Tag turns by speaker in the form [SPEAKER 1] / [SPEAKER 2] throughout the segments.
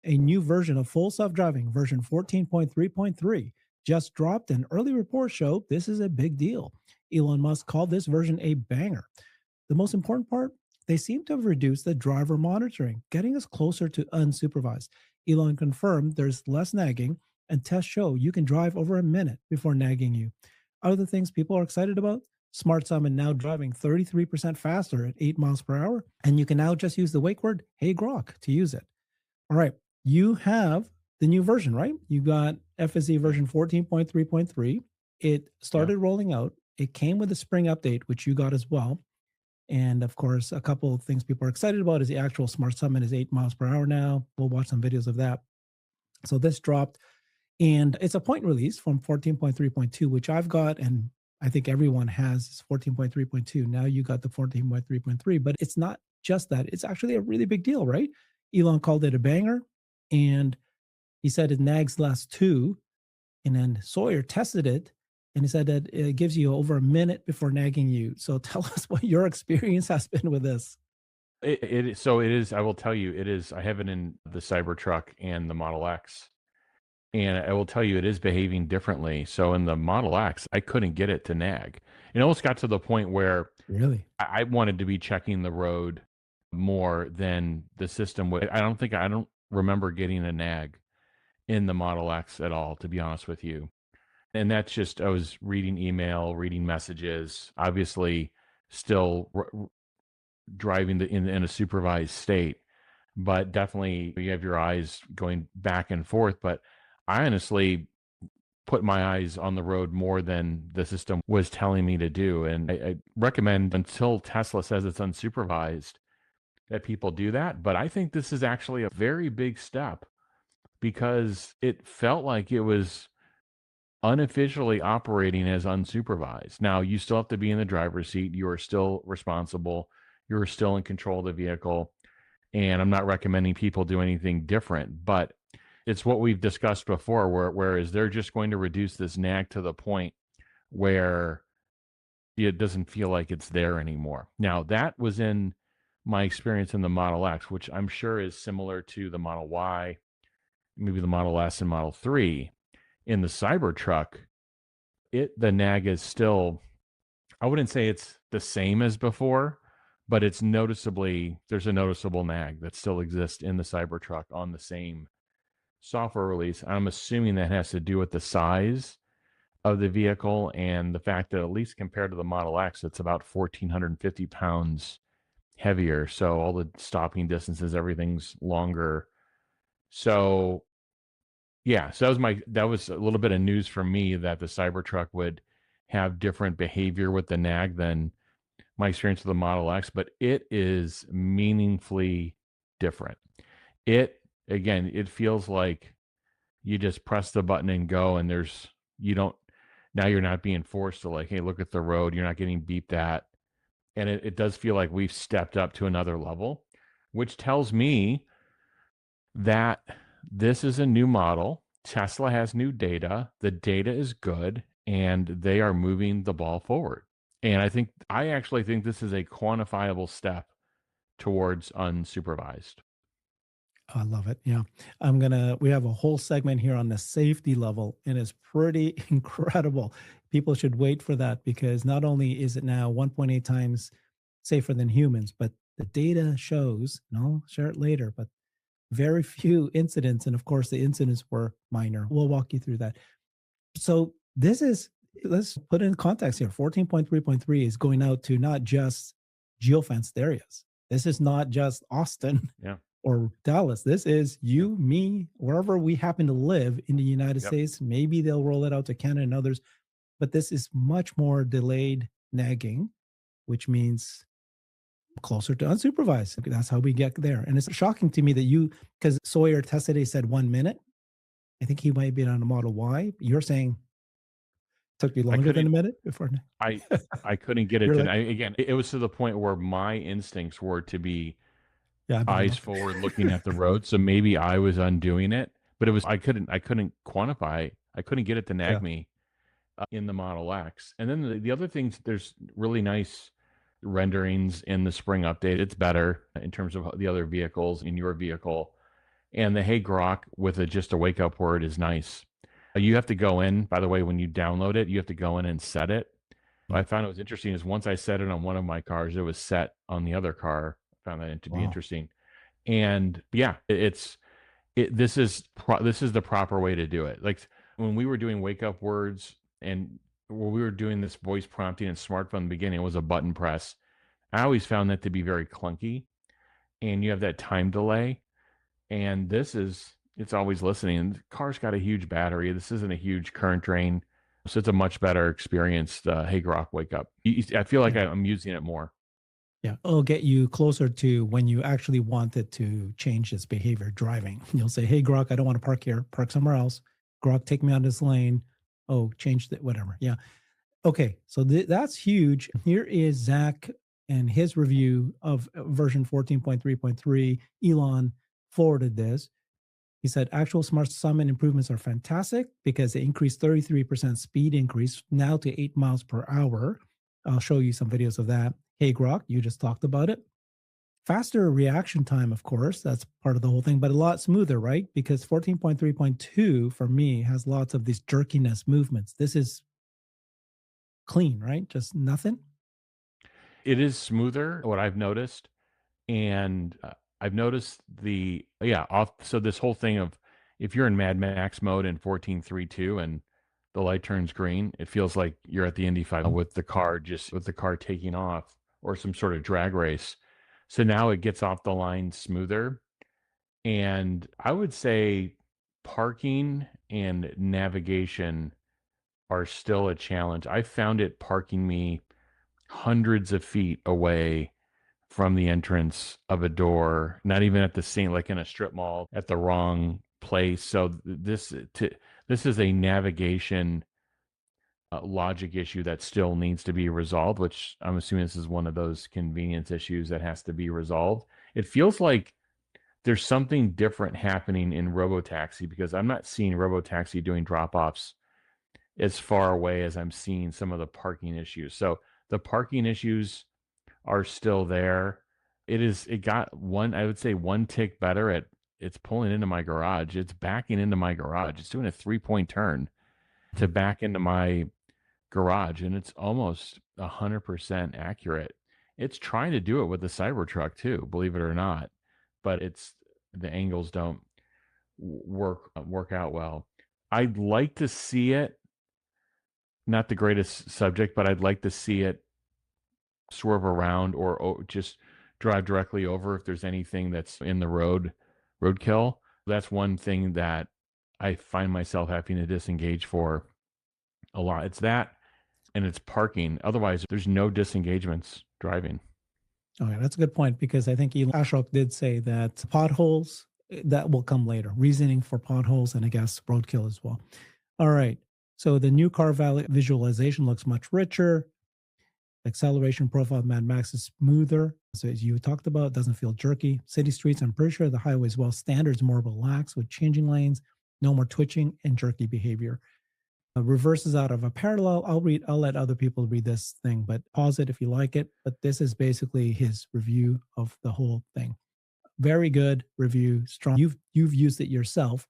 [SPEAKER 1] A new version of full self-driving, version 14.3.3, just dropped, and early reports show this is a big deal. Elon Musk called this version a banger. The most important part, they seem to have reduced the driver monitoring, getting us closer to unsupervised. Elon confirmed there's less nagging, and tests show you can drive over a minute before nagging you. Other things people are excited about, Smart Summon now driving 33% faster at 8 miles per hour, and you can now just use the wake word, hey Grok, to use it. All right, you have the new version, right? You got FSD version 14.3.3. It
[SPEAKER 2] Yeah.
[SPEAKER 1] started rolling out. It came with a spring update, which you got as well. And of course, a couple of things people are excited about is the actual Smart Summon is 8 miles per hour now. We'll watch some videos of that. So this dropped, and it's a point release from 14.3.2, which I've got, and I think everyone has is 14.3.2. Now you got the 14.3.3, but it's not just that. It's actually a really big deal, right? Elon called it a banger, and he said it nags less too. And then Sawyer tested it, and he said that it gives you over a minute before nagging you. So tell us what your experience has been with this.
[SPEAKER 2] So it is. I will tell you, it is. I have it in the Cybertruck and the Model X, and I will tell you, it is behaving differently. So in the Model X, I couldn't get it to nag. It almost got to the point where
[SPEAKER 1] Really?
[SPEAKER 2] I wanted to be checking the road more than the system would. I don't remember getting a nag in the Model X at all, to be honest with you. And that's just, I was reading email, reading messages, obviously still driving in a supervised state, but definitely you have your eyes going back and forth. But I honestly put my eyes on the road more than the system was telling me to do. And I recommend until Tesla says it's unsupervised that people do that. But I think this is actually a very big step because it felt like it was unofficially operating as unsupervised. Now, you still have to be in the driver's seat. You are still responsible. You're still in control of the vehicle. And I'm not recommending people do anything different, but it's what we've discussed before, whereas they're just going to reduce this nag to the point where it doesn't feel like it's there anymore. Now, that was in my experience in the Model X, which I'm sure is similar to the Model Y, maybe the Model S and Model 3. In the Cybertruck, the nag is still, I wouldn't say it's the same as before, but there's a noticeable nag that still exists in the Cybertruck on the same software release. I'm assuming that has to do with the size of the vehicle and the fact that, at least compared to the Model X, it's about 1,450 pounds heavier. So all the stopping distances, everything's longer. So yeah, so that was a little bit of news for me that the Cybertruck would have different behavior with the nag than my experience with the Model X, but it is meaningfully different. It Again, it feels like you just press the button and go, and you don't now you're not being forced to, like, hey, look at the road. You're not getting beeped at, and it does feel like we've stepped up to another level, which tells me that this is a new model. Tesla has new data. The data is good, and they are moving the ball forward. And I actually think this is a quantifiable step towards unsupervised.
[SPEAKER 1] I love it. Yeah. We have a whole segment here on the safety level, and it's pretty incredible. People should wait for that because not only is it now 1.8 times safer than humans, but the data shows, and I'll share it later, but very few incidents. And of course, the incidents were minor. We'll walk you through that. So let's put it in context here. 14.3.3 is going out to not just geofenced areas. This is not just Austin
[SPEAKER 2] Yeah.
[SPEAKER 1] or Dallas. This is
[SPEAKER 2] Yeah.
[SPEAKER 1] you, me, wherever we happen to live in the United
[SPEAKER 2] Yep.
[SPEAKER 1] States. Maybe they'll roll it out to Canada and others, but this is much more delayed nagging, which means closer to unsupervised. That's how we get there. And it's shocking to me that because Sawyer tested, he said 1 minute. I think he might be on a Model Y. You're saying it took you
[SPEAKER 2] I
[SPEAKER 1] longer than a
[SPEAKER 2] couldn't
[SPEAKER 1] minute before.
[SPEAKER 2] I I couldn't get it
[SPEAKER 1] You're
[SPEAKER 2] to
[SPEAKER 1] like,
[SPEAKER 2] again, it was to the point where my instincts were to be
[SPEAKER 1] yeah, I better
[SPEAKER 2] eyes
[SPEAKER 1] not.
[SPEAKER 2] forward looking at the road. So maybe I was undoing it, but I couldn't quantify. I couldn't get it to
[SPEAKER 1] Yeah.
[SPEAKER 2] nag me in the Model X. And then the other things, there's really nice renderings in the spring update. It's better in terms of the other vehicles in your vehicle. And the Hey Grok with just a wake up word is nice. You have to go in, by the way, when you download it, you have to go in and set it. What
[SPEAKER 1] Mm.
[SPEAKER 2] I found it was interesting is once I set it on one of my cars, it was set on the other car. I found that to be
[SPEAKER 1] Wow.
[SPEAKER 2] interesting. And yeah, this is the proper way to do it. Like when we were doing wake up words and when we were doing this voice prompting and smartphone in the beginning, it was a button press. I always found that to be very clunky and you have that time delay. And it's always listening. And the car's got a huge battery. This isn't a huge current drain. So it's a much better experience. The Hey Grok wake up. I feel like
[SPEAKER 1] Yeah.
[SPEAKER 2] I'm using it more.
[SPEAKER 1] Yeah. It'll get you closer to when you actually want it to change its behavior driving. You'll say, "Hey, Grok, I don't want to park here. Park somewhere else. Grok, take me out of this lane. Oh, change the whatever." Yeah. Okay. So that's huge. Here is Zach and his review of version 14.3.3. Elon forwarded this. He said actual smart summon improvements are fantastic because they increased 33% speed increase now to 8 miles per hour. I'll show you some videos of that. Hey, Grok, you just talked about it. Faster reaction time, of course, that's part of the whole thing, but a lot smoother, right? Because 14.3.2 for me has lots of these jerkiness movements. This is clean, right? Just nothing.
[SPEAKER 2] It is smoother, what I've noticed. And I've noticed so this whole thing of if you're in Mad Max mode in 14.3.2 and the light turns green, it feels like you're at the Indy 500 with the car taking off or some sort of drag race. So now it gets off the line smoother. And I would say parking and navigation are still a challenge. I found it parking me hundreds of feet away from the entrance of a door, not even at the same, like in a strip mall, at the wrong place. So this is a navigation logic issue that still needs to be resolved, which I'm assuming this is one of those convenience issues that has to be resolved. It feels like there's something different happening in Robotaxi because I'm not seeing Robotaxi doing drop offs as far away as I'm seeing some of the parking issues. So the parking issues are still there. It got one, I would say one tick better at it's pulling into my garage. It's backing into my garage. It's doing a 3 point turn to back into my garage and it's almost 100% accurate. It's trying to do it with the Cybertruck too, believe it or not, but it's the angles don't work out well. I'd like to see it, not the greatest subject, but I'd like to see it swerve around or just drive directly over if there's anything that's in the roadkill. That's one thing that I find myself having to disengage for a lot. It's that and it's parking. Otherwise, there's no disengagements driving.
[SPEAKER 1] Okay, that's a good point because I think Elon Ashok did say that potholes that will come later. Reasoning for potholes and I guess roadkill as well. All right. So the new car visualization looks much richer. Acceleration profile of Mad Max is smoother. So as you talked about, it doesn't feel jerky. City streets, I'm pretty sure the highway as well. Standards more relaxed with changing lanes, no more twitching and jerky behavior. Reverses out of a parallel. I'll let other people read this thing, but pause it if you like it. But this is basically his review of the whole thing. Very good review, strong. You've used it yourself.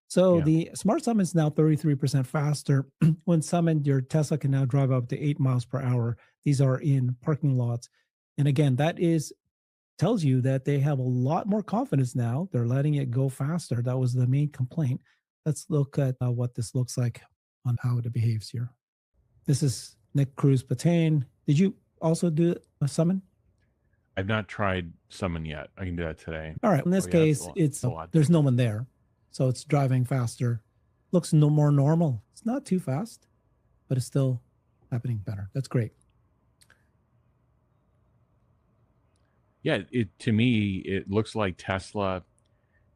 [SPEAKER 1] So
[SPEAKER 2] Yeah.
[SPEAKER 1] the Smart Summon is now 33% faster. When summoned, your Tesla can now drive up to 8 miles per hour. These are in parking lots. And again, that is tells you that they have a lot more confidence now. They're letting it go faster. That was the main complaint. Let's look at what this looks like on how it behaves here. This is Nick Cruz Patain. Did you also do a summon?
[SPEAKER 2] I've not tried summon yet. I can do that today.
[SPEAKER 1] All right. In this
[SPEAKER 2] Oh yeah,
[SPEAKER 1] case,
[SPEAKER 2] it's a lot
[SPEAKER 1] there's no
[SPEAKER 2] different.
[SPEAKER 1] one there, so it's driving faster. Looks no more normal. It's not too fast, but it's still happening better. That's great.
[SPEAKER 2] Yeah, it to me it looks like Tesla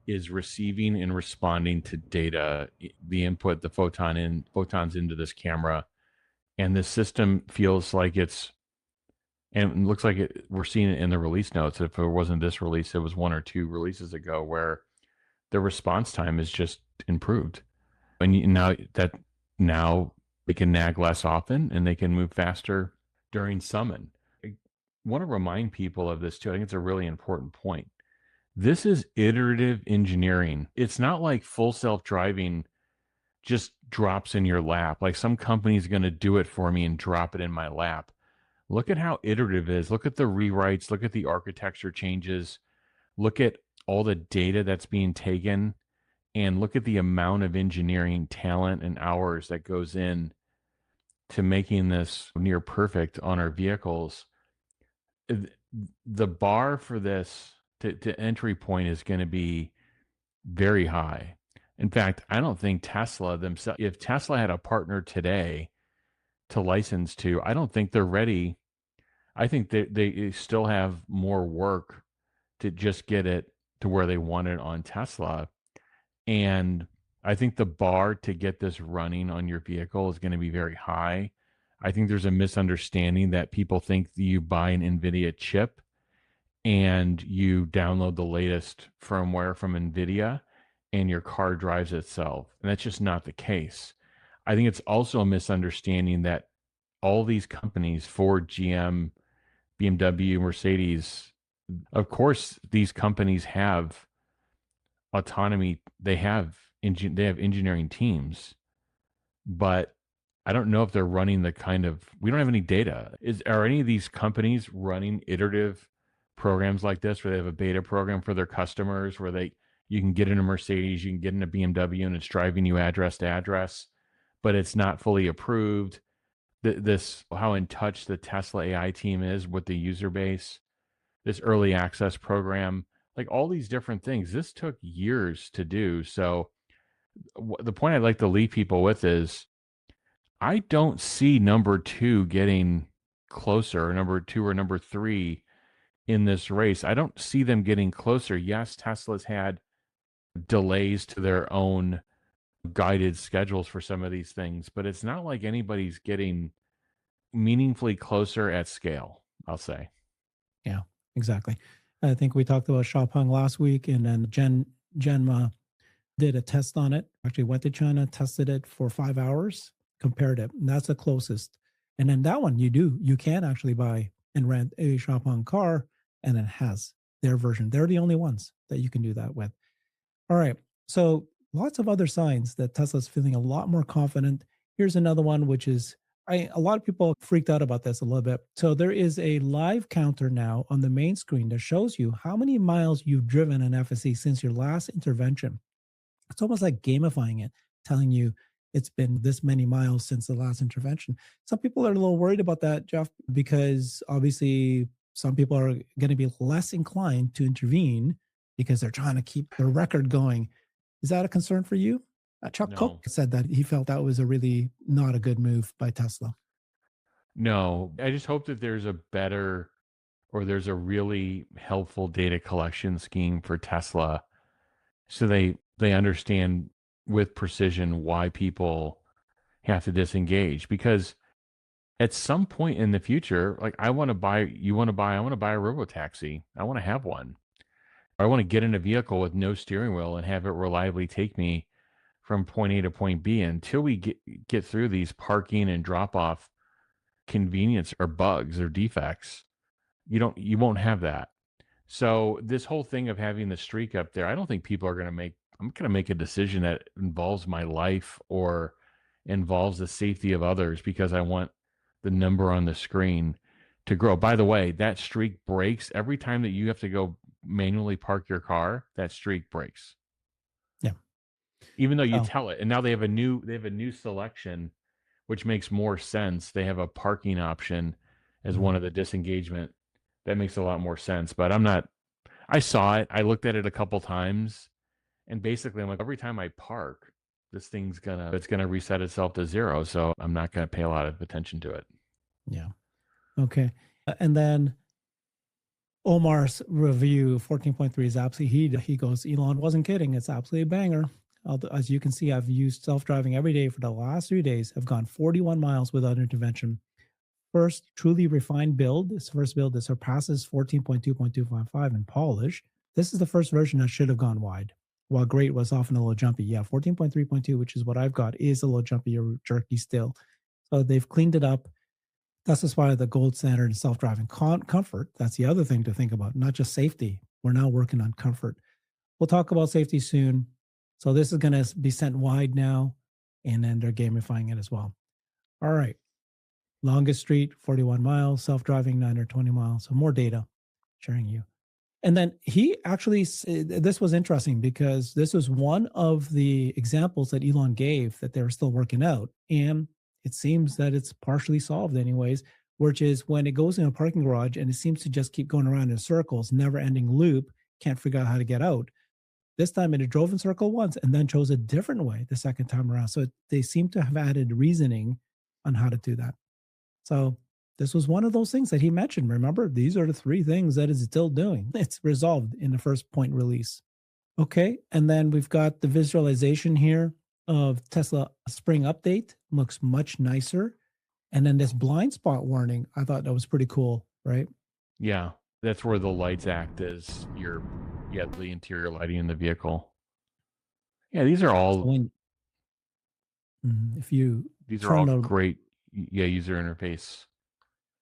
[SPEAKER 2] is receiving and responding to data, the input, the photons into this camera, and the system feels like it's and it looks like we're seeing it in the release notes. If it wasn't this release, it was one or two releases ago where the response time is just improved. And now they can nag less often and they can move faster during summon. I want to remind people of this too. I think it's a really important point. This is iterative engineering. It's not like full self-driving just drops in your lap. Like some company's going to do it for me and drop it in my lap. Look at how iterative it is. Look at the rewrites, look at the architecture changes, look at all the data that's being taken, and look at the amount of engineering talent and hours that goes in to making this near perfect on our vehicles. Th- The bar for this to entry point is going to be very high. In fact, I don't think Tesla themselves, if Tesla had a partner today to license to, I don't think they're ready. I think they still have more work to just get it to where they want it on Tesla. And I think the bar to get this running on your vehicle is going to be very high. I think there's a misunderstanding that people think that you buy an NVIDIA chip and you download the latest firmware from NVIDIA and your car drives itself. And that's just not the case. I think it's also a misunderstanding that all these companies, Ford, GM, BMW, Mercedes, of course, these companies have autonomy. They have engineering teams, but I don't know if they're running the kind of we don't have any data. Are any of these companies running iterative programs like this where they have a beta program for their customers where they you can get in a Mercedes, you can get in a BMW and it's driving you address to address, but it's not fully approved. This how in touch the Tesla AI team is with the user base, this early access program, like all these different things. This took years to do. So the point I'd like to leave people with is I don't see number two getting closer, number two or number three in this race. I don't see them getting closer. Yes, Tesla's had delays to their own guided schedules for some of these things, but it's not like anybody's getting meaningfully closer at scale, I'll say.
[SPEAKER 1] Yeah, exactly. I think we talked about Xiaopeng last week, and then Genma did a test on it. Actually, went to China, tested it for 5 hours, compared it. And that's the closest. And then that one, you can actually buy and rent a Xiaopeng car, and it has their version. They're the only ones that you can do that with. All right. So lots of other signs that Tesla's feeling a lot more confident. Here's another one, which is a lot of people freaked out about this a little bit. So there is a live counter now on the main screen that shows you how many miles you've driven in FSC since your last intervention. It's almost like gamifying it, telling you it's been this many miles since the last intervention. Some people are a little worried about that, Jeff, because obviously some people are going to be less inclined to intervene because they're trying to keep their record going. Is that a concern for you? Chuck Cook
[SPEAKER 2] No,
[SPEAKER 1] said that he felt that was a really not a good move by Tesla.
[SPEAKER 2] no. I just hope that there's a better or there's a really helpful data collection scheme for Tesla so they understand with precision why people have to disengage because at some point in the future, like I want to buy, you want to buy, I want to buy a robo taxi. I want to have one. I want to get in a vehicle with no steering wheel and have it reliably take me from point A to point B until we get through these parking and drop off convenience or bugs or defects. You won't have that. So this whole thing of having the streak up there, I don't think people are going to make. I'm going to make a decision that involves my life or involves the safety of others because I want the number on the screen to grow. By the way, that streak breaks every time that you have to go manually park your car. That streak breaks,
[SPEAKER 1] Yeah.
[SPEAKER 2] even though you
[SPEAKER 1] Oh,
[SPEAKER 2] tell it. And now they have a new selection, which makes more sense. They have a parking option as
[SPEAKER 1] mhm.
[SPEAKER 2] one of the disengagement. That makes a lot more sense. But I'm not I saw it. I looked at it a couple times, and basically, I'm like, every time I park, this thing's gonna reset itself to zero. So I'm not gonna pay a lot of attention to it.
[SPEAKER 1] Yeah. Okay. And then Omar's review 14.3 is absolutely he goes, Elon wasn't kidding. It's absolutely a banger. As you can see, I've used self-driving every day for the last 3 days. I've gone 41 miles without intervention. First truly refined build. This first build that surpasses 14.2.255 in polish. This is the first version that should have gone wide. While great was often a little jumpy. Yeah, 14.3.2, which is what I've got, is a little jumpy or jerky still. So they've cleaned it up. That's just why the gold standard in self-driving comfort. That's the other thing to think about, not just safety. We're now working on comfort. We'll talk about safety soon. So this is going to be sent wide now, and then they're gamifying it as well. All right. Longest street, 41 miles, self driving, 920 miles. So more data sharing you. And then he actually, this was interesting because this was one of the examples that Elon gave that they were still working out. And it seems that it's partially solved, anyways, which is when it goes in a parking garage and it seems to just keep going around in circles, never ending loop, can't figure out how to get out. This time it drove in circle once and then chose a different way the second time around. So they seem to have added reasoning on how to do that. So this was one of those things that he mentioned. Remember, these are the three things that it's still doing. It's resolved in the first point release. Okay. And then we've got the visualization here of Tesla spring update. Looks much nicer. And then this blind spot warning, I thought that was pretty cool, right?
[SPEAKER 2] Yeah, that's where the lights act as the interior lighting in the vehicle. Yeah,
[SPEAKER 1] So when if you
[SPEAKER 2] these are
[SPEAKER 1] turn
[SPEAKER 2] all
[SPEAKER 1] the
[SPEAKER 2] great, user interface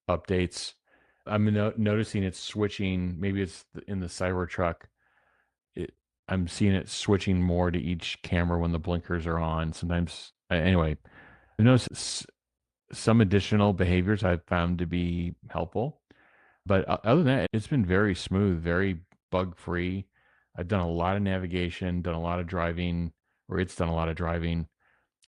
[SPEAKER 2] updates. I'm noticing it's switching. Maybe it's in the Cybertruck. It, I'm seeing it switching more to each camera when the blinkers are on. Sometimes, anyway, I noticed some additional behaviors I've found to be helpful. But other than that, it's been very smooth, very bug free. I've done a lot of navigation, done a lot of driving, or it's done a lot of driving.